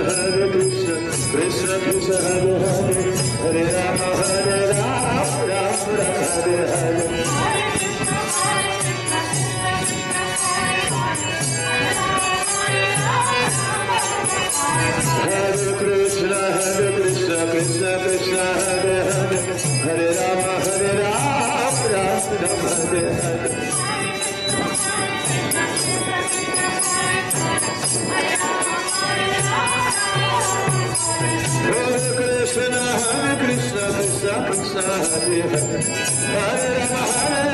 Hare Krishna, Krishna Krishna Hare Hare, Hare Rama, Rama Rama, Hare Hare. Hare Krishna, Krishna Krishna, Hare Hare, Hare Rama, Rama Rama, Hare Hare. Hare Krishna, Krishna Krishna, Hare Hare, Hare Rama,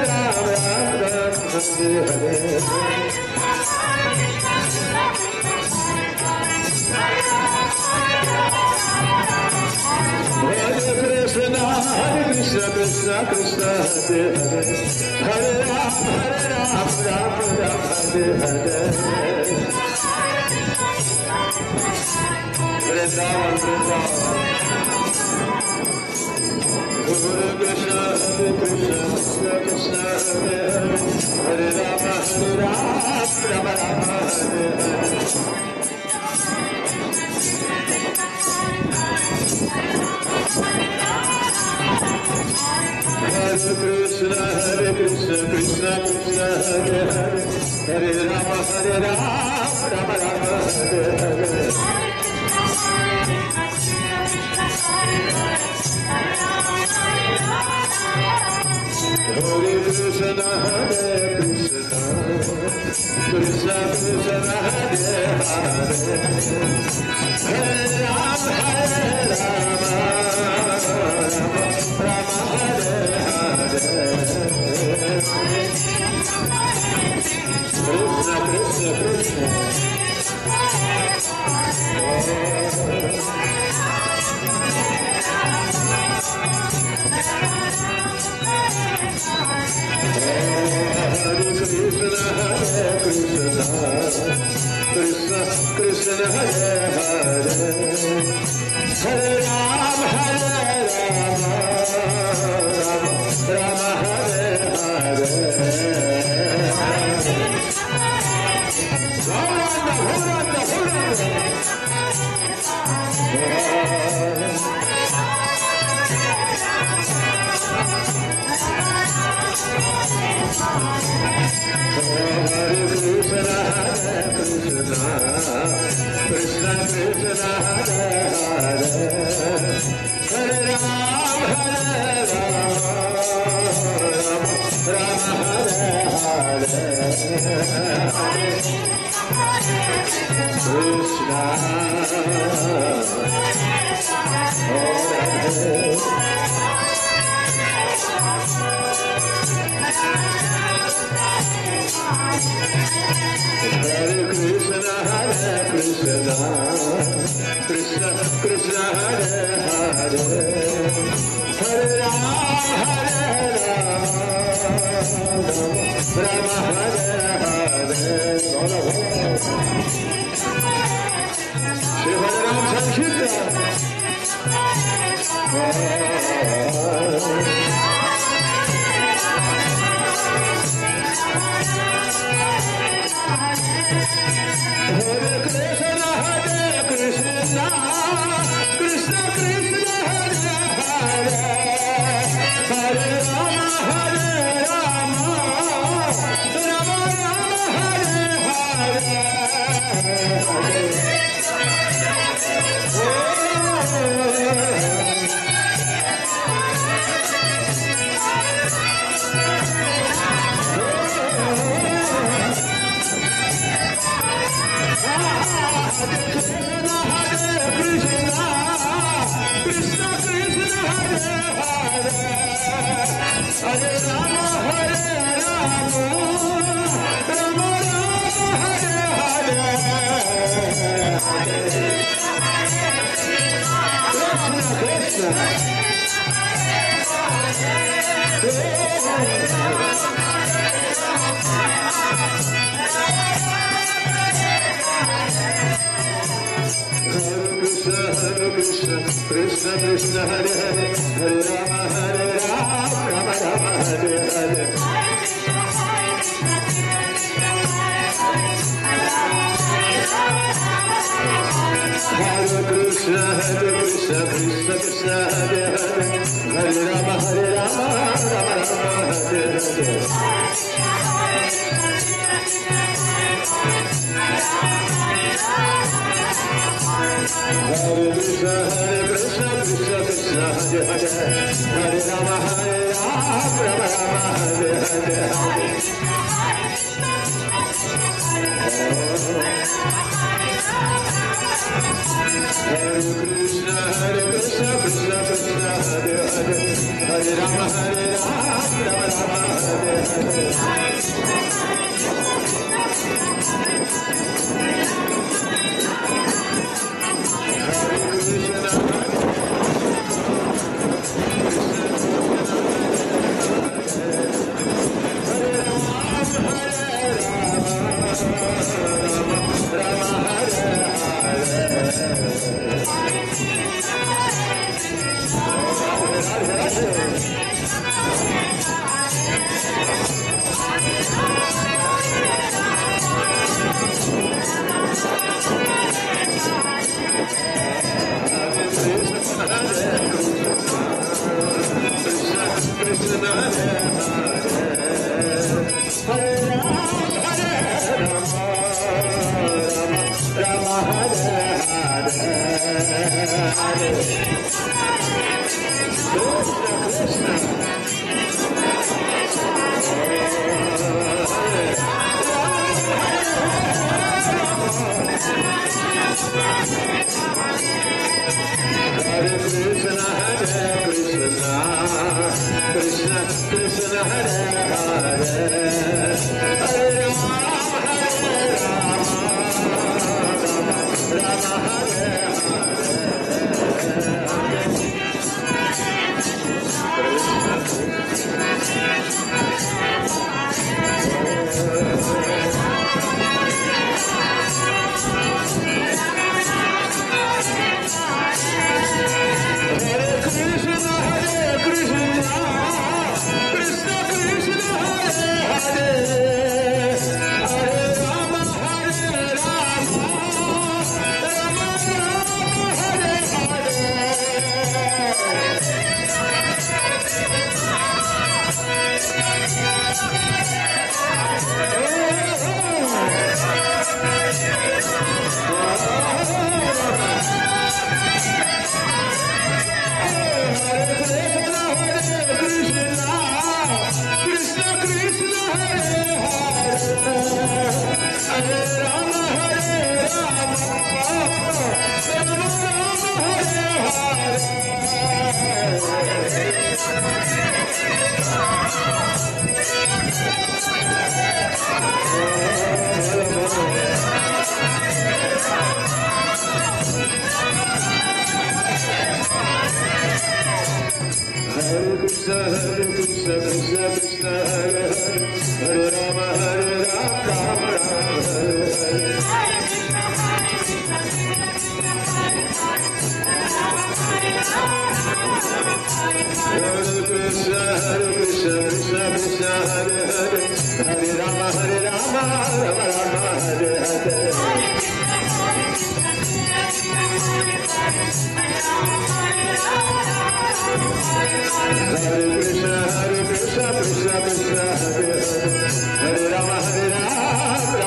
Rama Rama, Hare Hare. Hare Krishna, Krishna Krishna, Hare Hare, Hare Rama, Rama Rama, Hare Hare. Vrindavan, Vrindavan. Hare Krishna, Krishna Krishna, Hare Hare, Hare Rama, Rama Rama, Hare Hare. Hare Krishna, Krishna Krishna, Hare Hare, Hare Rama, Rama Rama, Hare Hare. Hare Krishna, Krishna Krishna, Hare Hare, Hare Rama, Rama Hare Hare. Krishna Krishna Krishna. Hare Krishna, Krishna Hare Hare, Hare Rama, Rama Hare Hare. Hare Krishna, Krishna Krishna, Hare Hare, Hare Rama, Rama Hare Hare. Krishna, Hare Krishna, Krishna Krishna, Hare Hare, Hare Rama, Rama Hare Hare. Shri Balaram Sankirtan. Hare Krishna, Krishna Krishna, Hare Hare, Hare Rama, Rama Rama, Hare Hare. Krishna Krishna, Hare Hare, Hare Rama, Rama Rama, Hare Hare. Hare Krishna Krishna Hare Hare Hare Rama Rama Rama Hare Hare Hare Krishna Krishna Krishna Hare Hare Hare Rama Rama Hare Hare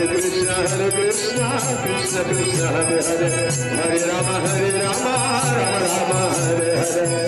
Hare Krishna Krishna Krishna Hare Hare Hare Rama Rama Hare Hare Hare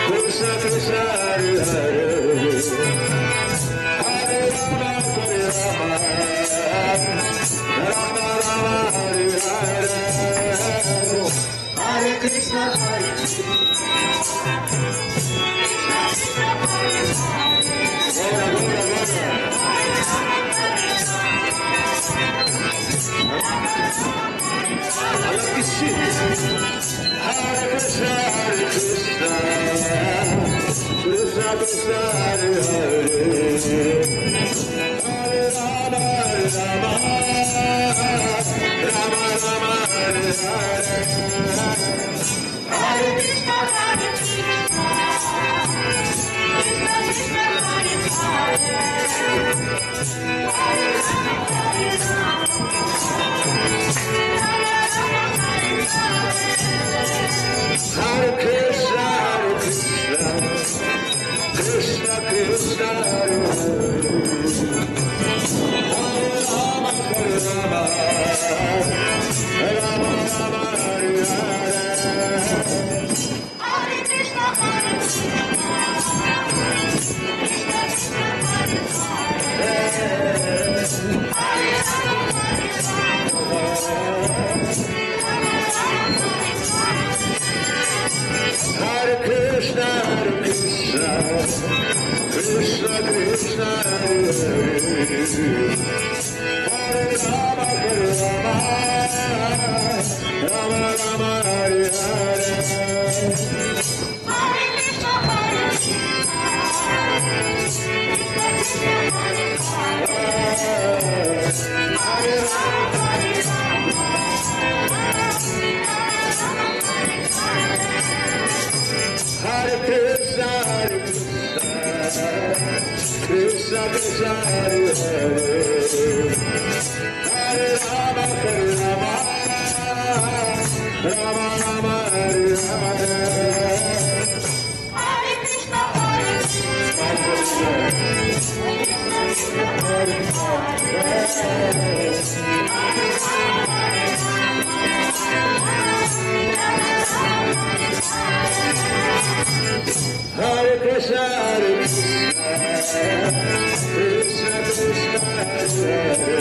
Krishna Krishna Hare Hare Hare Rama Hare Rama Rama Rama Hare Hare Hare Krishna Hare Krishna Krishna Krishna Hare Hare Hare Rama Hare Rama Rama Rama Hare Hare Hare Krishna Hare Krishna Krishna Krishna Hare Hare Hare Krishna Hare Krishna Krishna Krishna Hare Hare Rama Hare Rama Rama Rama Hare Hare Hare Krishna Hare Krishna Krishna Krishna Hare Hare Krishna Hare Krishna Krishna Krishna Hare Hare Rama Hare Rama Rama Rama Hare Hare Hare Krishna Hare Krishna Hare Rama Hare Hare Krishna Hare Krishna Krishna Hare Hare Hare Rama Hare Rama Rama Rama Hare Hare Hare Krishna Hare Krishna Hare Krishna Krishna Krishna Hare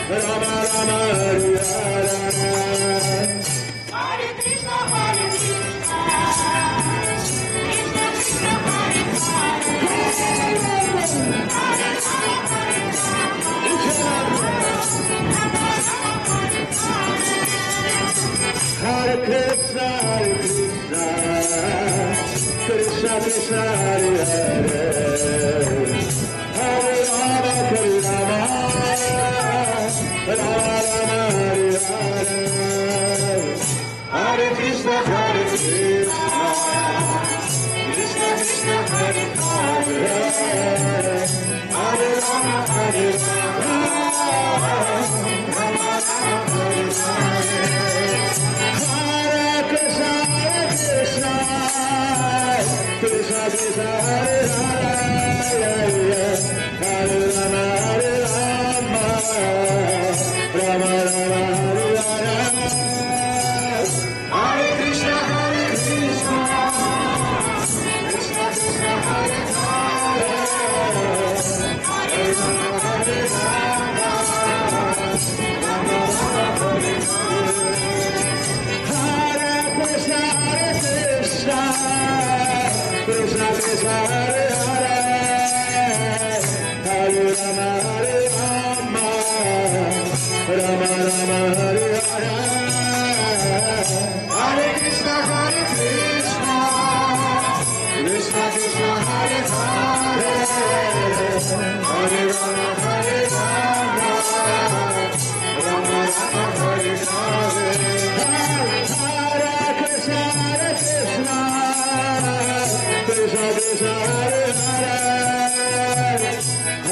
Rama Rama Hare Hare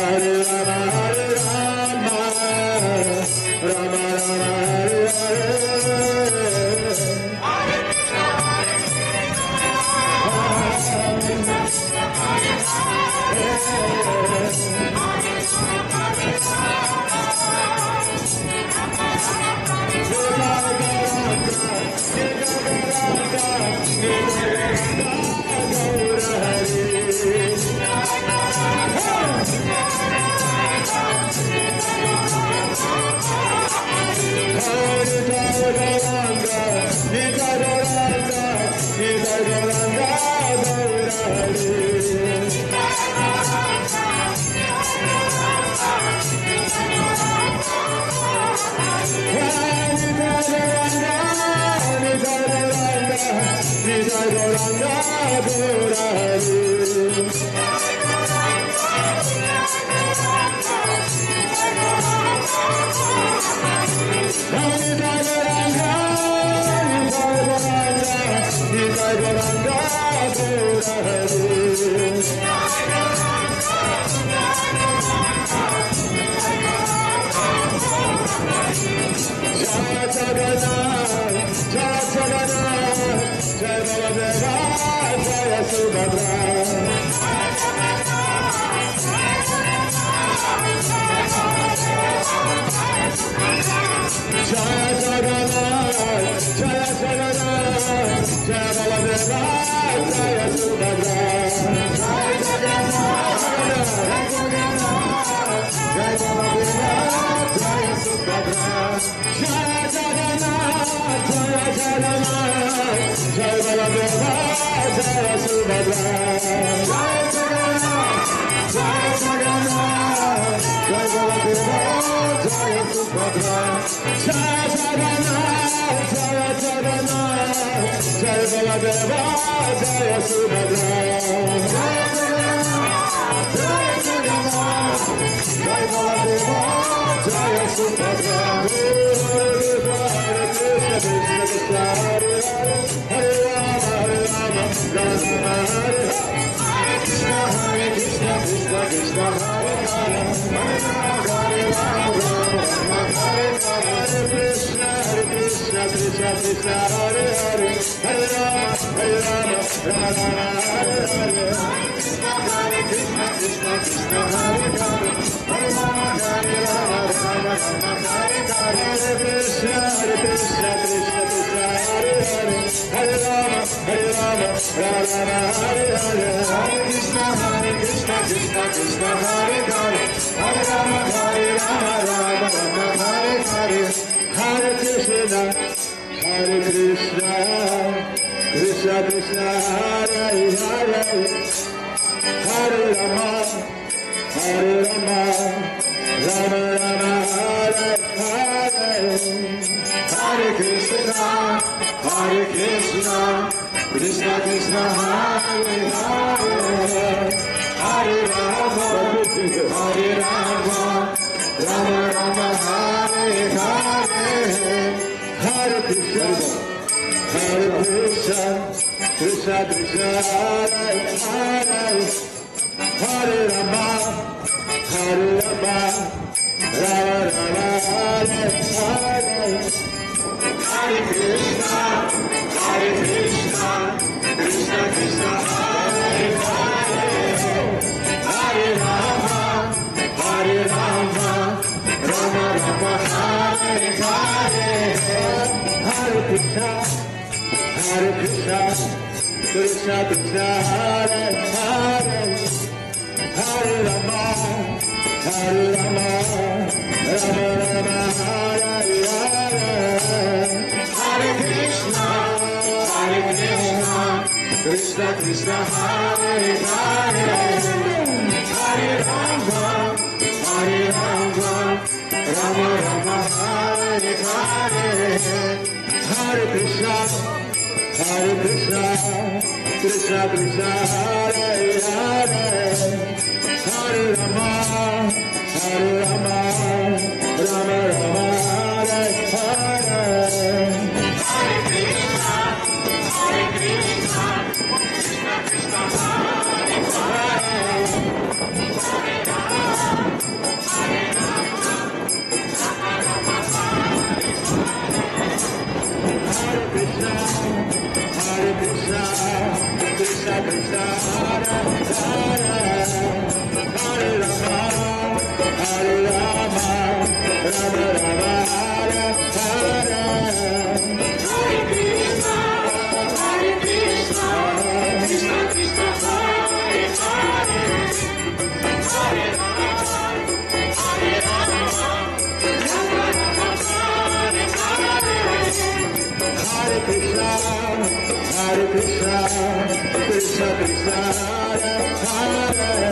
Hare Rama, Hare Rama, Rama Rama, Hare Hare.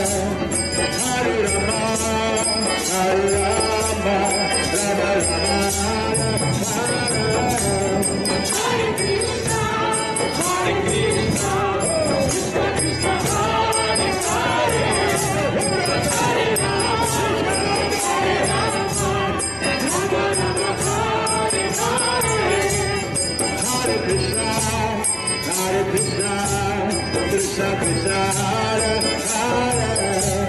Hare Rama, Hare Rama, Rama Rama, Hare Krishna, Hare Krishna, Krishna Krishna, Hare Hare, Hare Rama, Hare Rama, Rama Rama, Hare Hare, Hare Krishna, Krishna Krishna, Hare Hare.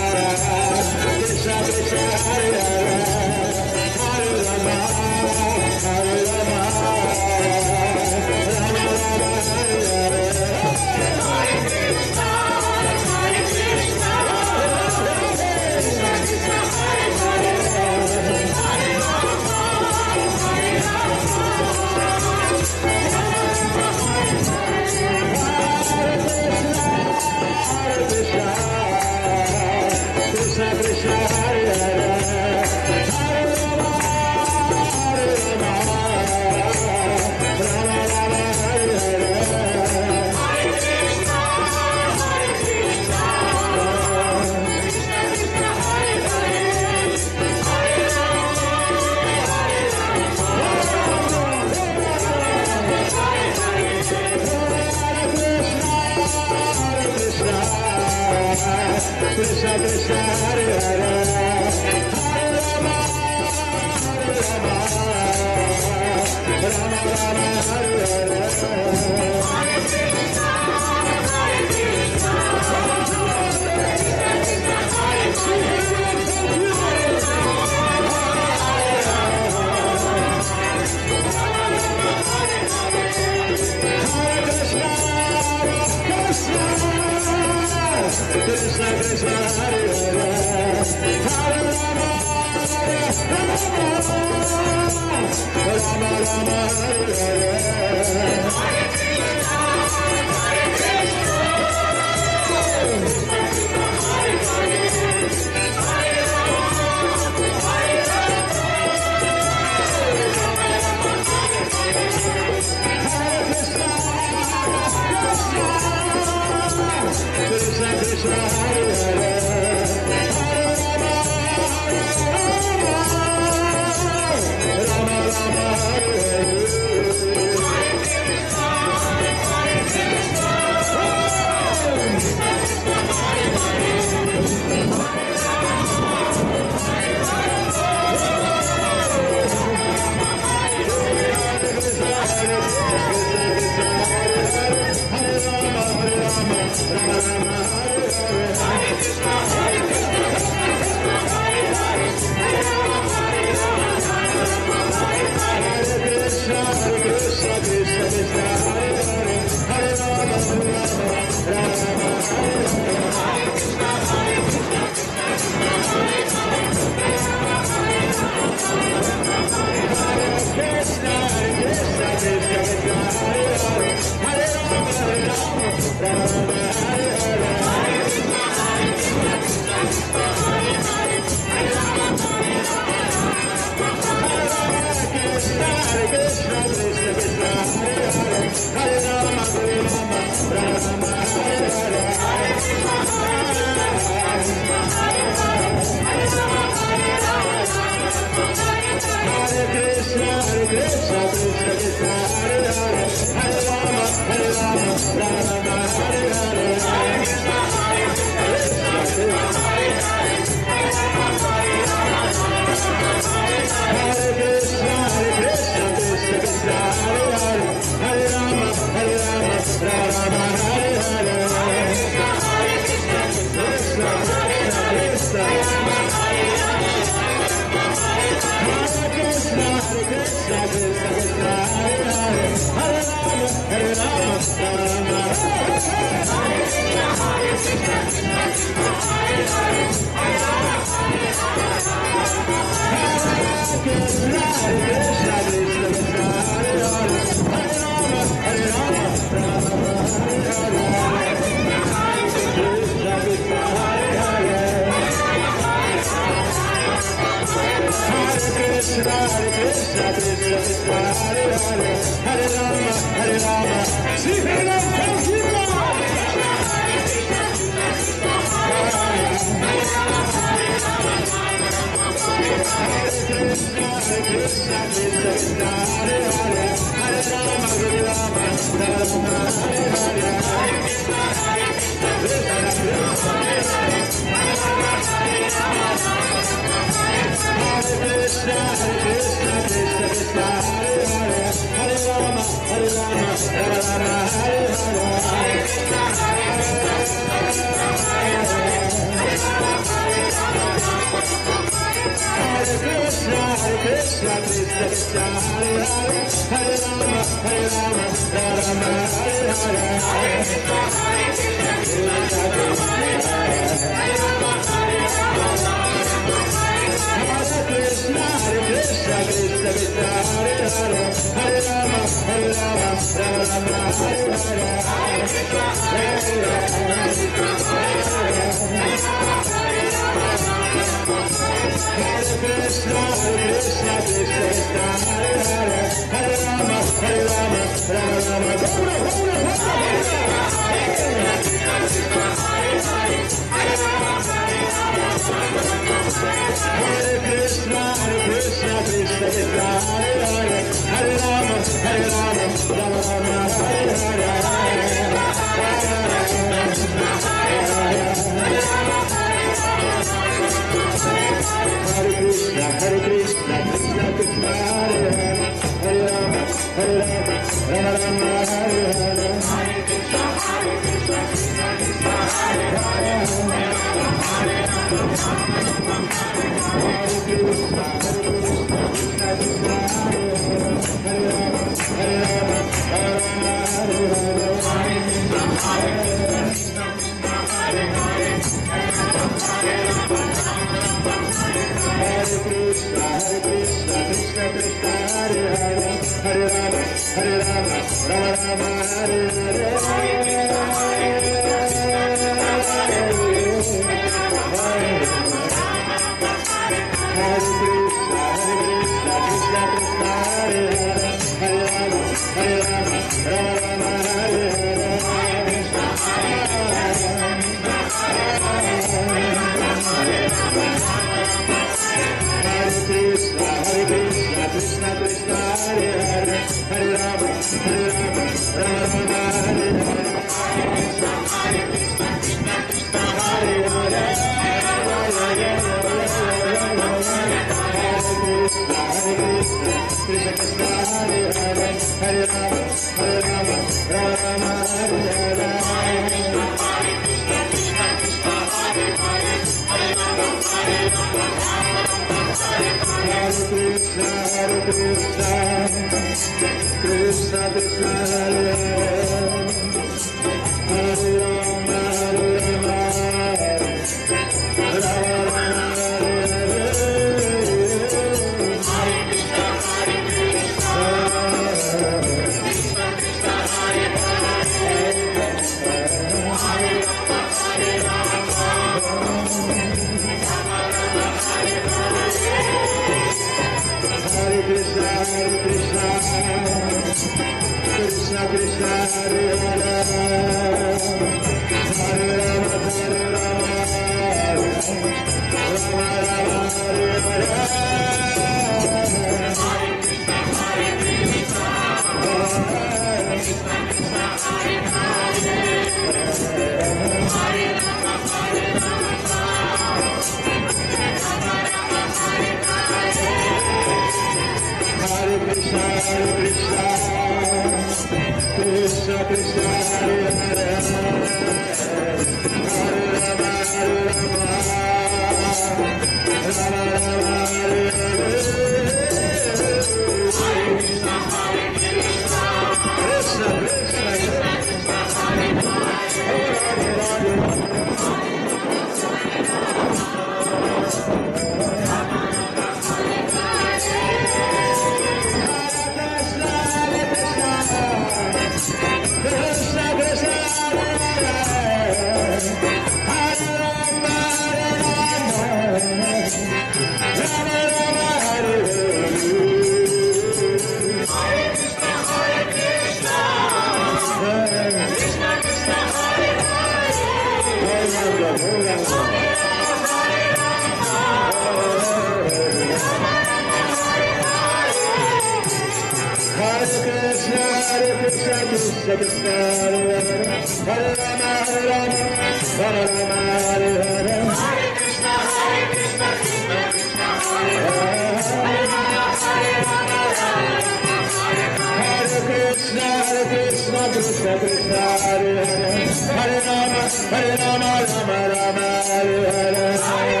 Krishna, Krishna Krishna, Hare Hare. Hare Rama, Rama Rama, Hare Hare. Hare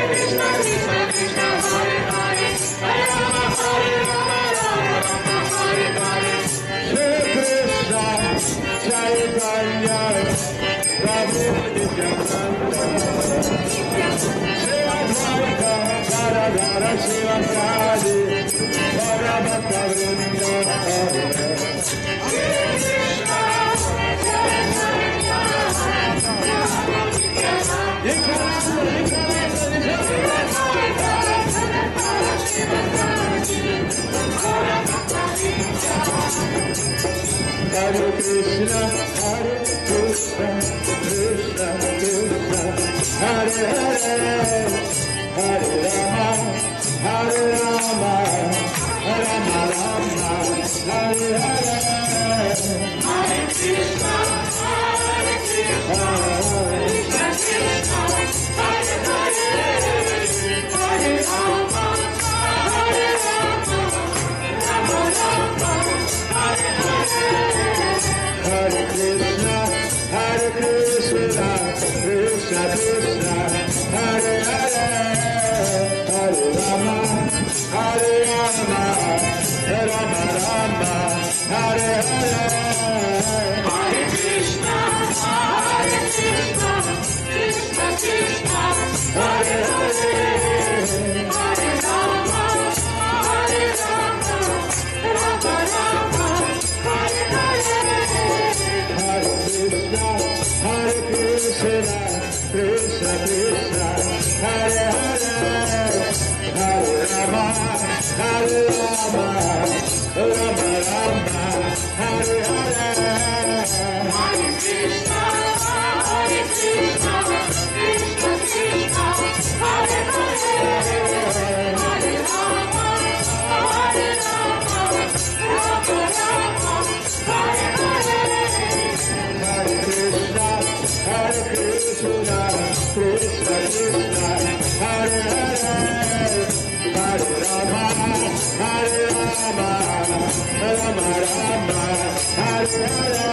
Krishna, Krishna Krishna, Hare Hare, Hare Rama, Rama Rama, Hare Hare. Shri Krishna Chaitanya Prabhu Nityananda, Shri Advaita Gadadhara Shivasadi Bhagavata Vrinda. Hare Krishna, Hare Krishna, Krishna Krishna, Hare Hare, Hare Rama, Hare Rama, Rama Rama, Hare Hare. Hare Krishna, Hare Krishna, Krishna Krishna, Hare Hare, Hare Rama, Hare Rama, Rama Rama, Hare Hare. Hare Krishna, Hare Krishna, Krishna Krishna, Hare Hare, Hare Rama, Hare Rama, Rama Rama, Hare Hare. Hare Krishna, Hare Krishna, Krishna Krishna, Hare Hare, Hare Rama, Hare Rama, Rama Rama, Hare Hare. Hare Krishna, Hare Krishna, Krishna Krishna, Hare Hare, Hare Rama, Hare Rama, Rama Rama, Hare Hare. Hare Krishna, Hare Krishna, Krishna Krishna, Hare Hare, Hare Rama, Hare Rama, Rama Rama, Hare Hare. Hare Krishna, Hare Krishna, Krishna Krishna, Hare Hare, Hare Rama, Hare Rama, Rama Rama, Hare Hare. Hare Krishna, Hare Krishna, Krishna Krishna, Hare Hare, Hare Rama, Hare Rama, Rama Rama, Hare Hare.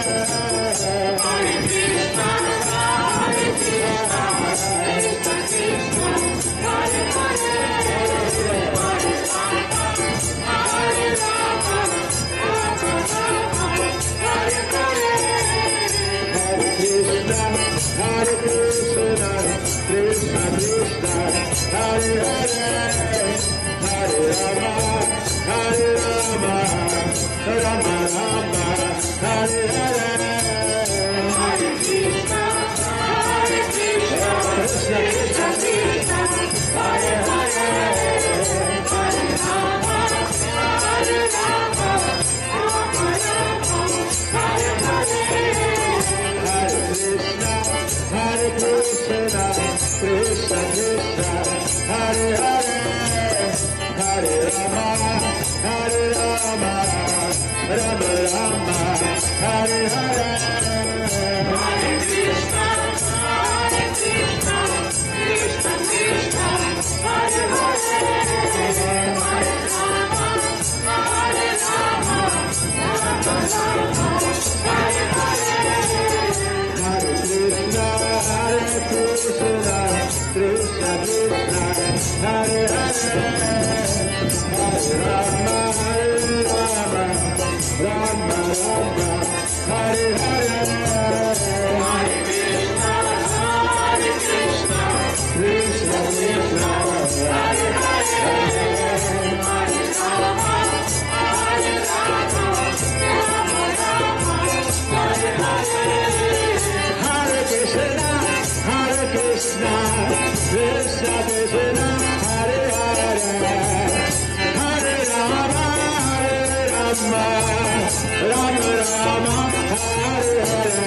Hare Krishna, Hare Krishna, Krishna Krishna, Hare Hare, Hare Rama, Hare Rama, Rama Rama, Hare Hare. Hare Krishna, Hare Krishna, Krishna Krishna, Hare Hare, Hare Rama, Hare Rama, Rama Rama, Hare Hare. Hare Krishna, Hare Krishna, Krishna Krishna, Hare Hare, Hare Rama, Hare Rama, Rama Rama, Hare Hare. Hare Krishna, Hare Krishna, Krishna Krishna, Hare Hare, Hare Rama, Hare Rama, Rama Rama, Hare Hare. Hare Krishna, Hare Krishna, Krishna Krishna, Hare Hare, Hare Rama, Hare Rama, Rama Rama, Hare Hare. Hare Krishna, Hare Krishna, Krishna Krishna, Hare Hare, Hare Rama, Hare Rama, Rama Rama, Hare Hare. Hare Krishna, Hare Krishna, Krishna Krishna, Hare Hare, Hare Rama, Hare Rama, Rama Rama, Hare Hare. Hare Krishna, Hare Krishna, Krishna Krishna, Hare Hare, Hare Rama, Hare Rama, Rama Rama, Hare Hare.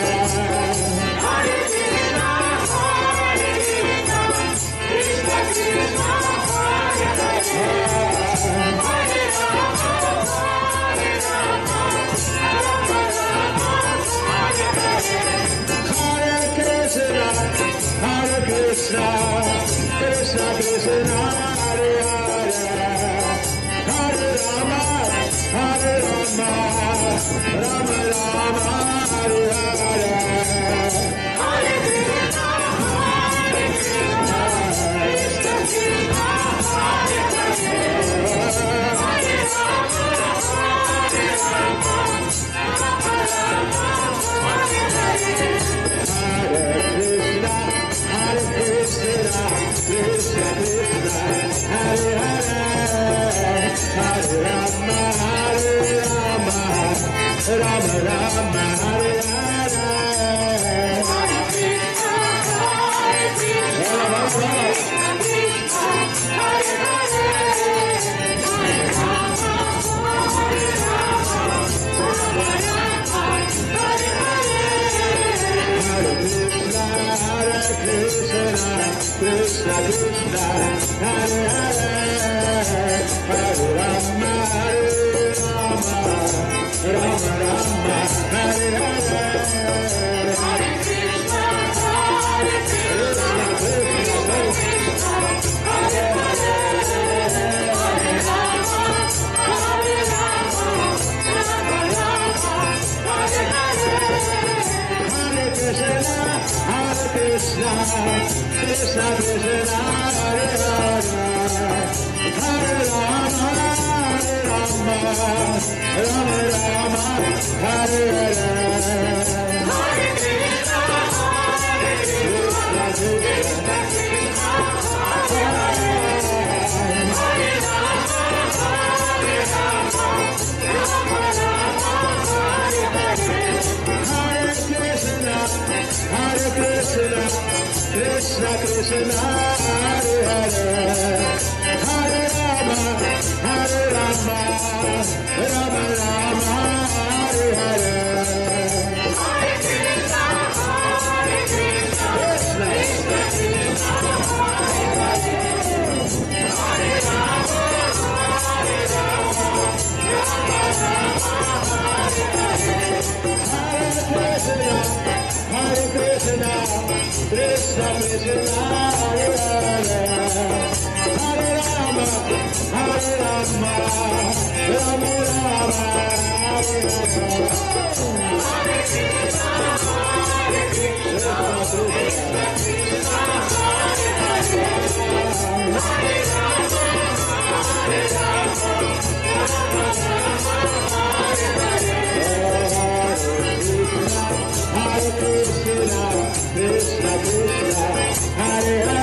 Hare Krishna, Hare Krishna, Krishna Krishna, Hare Hare, Hare Rama, Hare Rama, Rama Rama, Hare Hare. Krishna Krishna, Hare Hare, Hare Rama, Hare Rama, Rama Rama, Hare Hare, Hare Krishna, Hare Krishna, Krishna Krishna, Hare Hare, Hare Rama, Hare Rama, Rama Rama, Hare Hare, Hare Krishna, Krishna Krishna, Hare Hare, Hare Rama, Hare Rama, Rama Rama, Hare Hare, Hare Krishna, Krishna Krishna, Hare Hare, Hare Rama, Hare Rama, Rama Rama, Hare Hare, Hare Krishna, Krishna Krishna, Hare Hare, Hare Rama, Hare Rama, Rama Rama, Hare Hare, Hare Krishna, Krishna Krishna, Hare Hare, Hare Rama, Hare Rama, Rama Rama, Hare Hare, Hare Krishna, Krishna Krishna, Hare Hare, Hare Rama, Hare Rama, Rama Rama, Hare Hare, Hare Krishna, Krishna Krishna, Hare Hare, Hare Rama, Hare Rama, Rama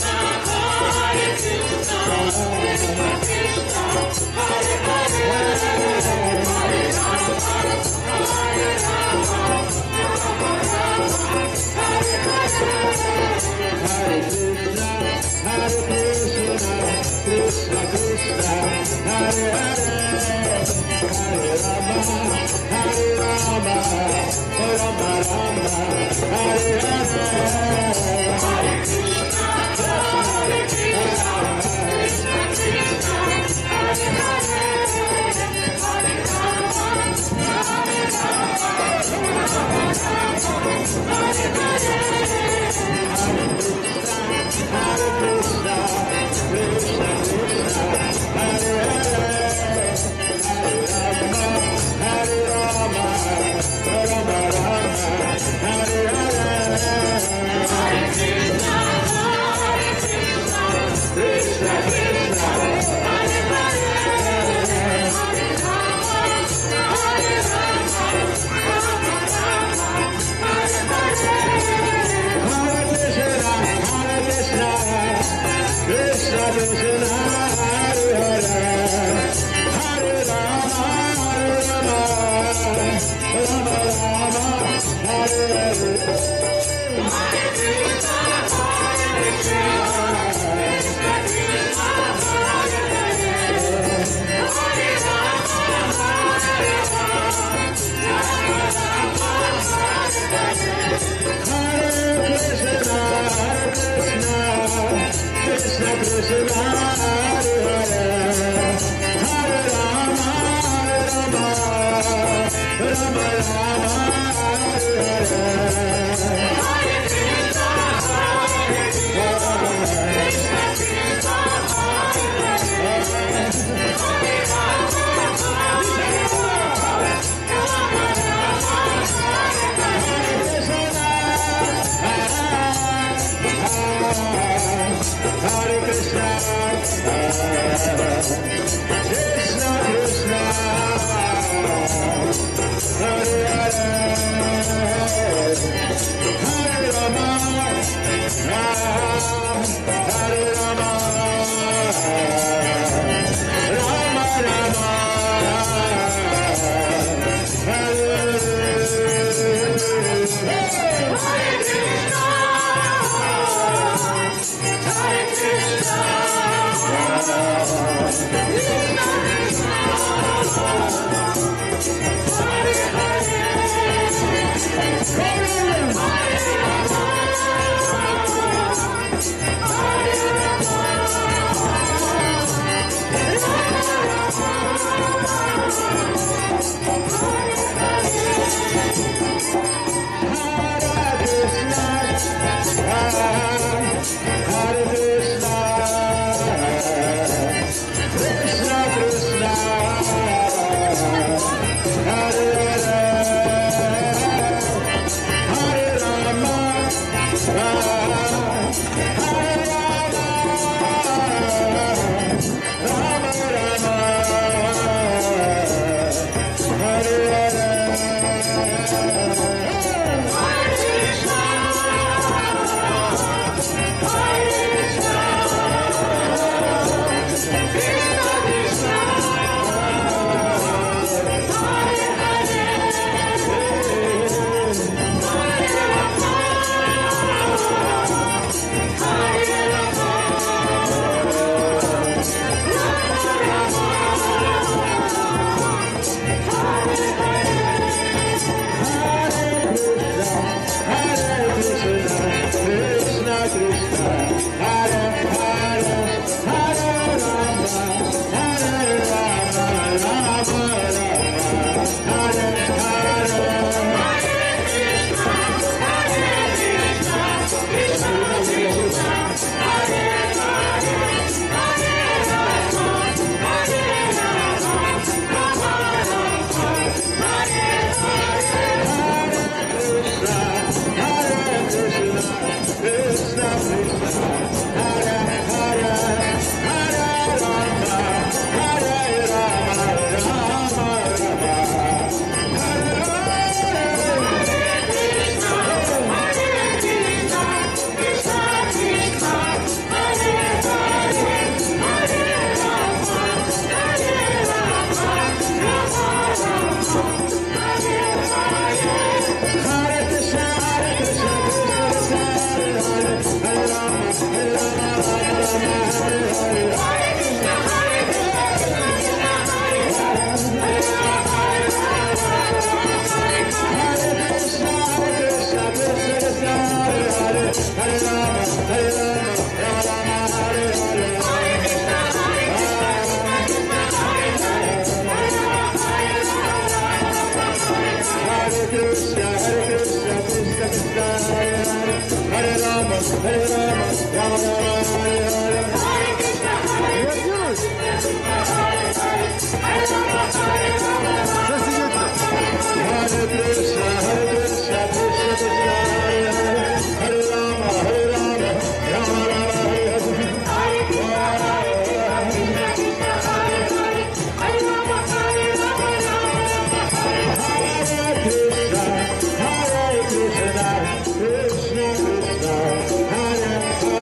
Rama, Hare Hare, Hare Krishna, Krishna Krishna, Hare Hare, Hare Rama, Hare Rama, Rama Rama, Hare Hare, Hare Krishna, Krishna Krishna, Hare Hare, Hare Rama, Hare Rama, Rama Rama, Hare Hare, Hare Krishna, Krishna Krishna, Hare Hare, Hare Rama, Hare Rama, Rama Rama, Hare Hare, Hare Krishna, Krishna Krishna, Hare Hare, Hare Rama, Hare Rama, Rama Rama, Hare Hare, Hare Krishna, Krishna Krishna, Hare Hare, Hare Rama, Hare Rama, Rama Rama, Hare Hare, Hare Krishna, Krishna Krishna, Hare Hare, Hare Rama, Hare Rama, Rama Rama, Hare Hare, Hare Krishna, Krishna Krishna, Hare Hare, Hare Rama, Hare Rama, Rama Rama, Hare Hare, Hare Krishna, Krishna Krishna, Hare Hare, Hare Rama, Hare Rama, Rama Rama, Hare Hare, Hare Krishna, Krishna Krishna, Hare Hare, Hare Rama, Hare Rama, Rama Rama, Hare Hare, Hare Krishna, Krishna Krishna, Hare Hare, Hare Rama, Hare Rama, Rama Rama, Hare Hare, Hare Krishna, Krishna Krishna, Hare Hare, Hare Rama, Hare Rama, Rama Rama, Hare Hare, Hare Krishna, Hare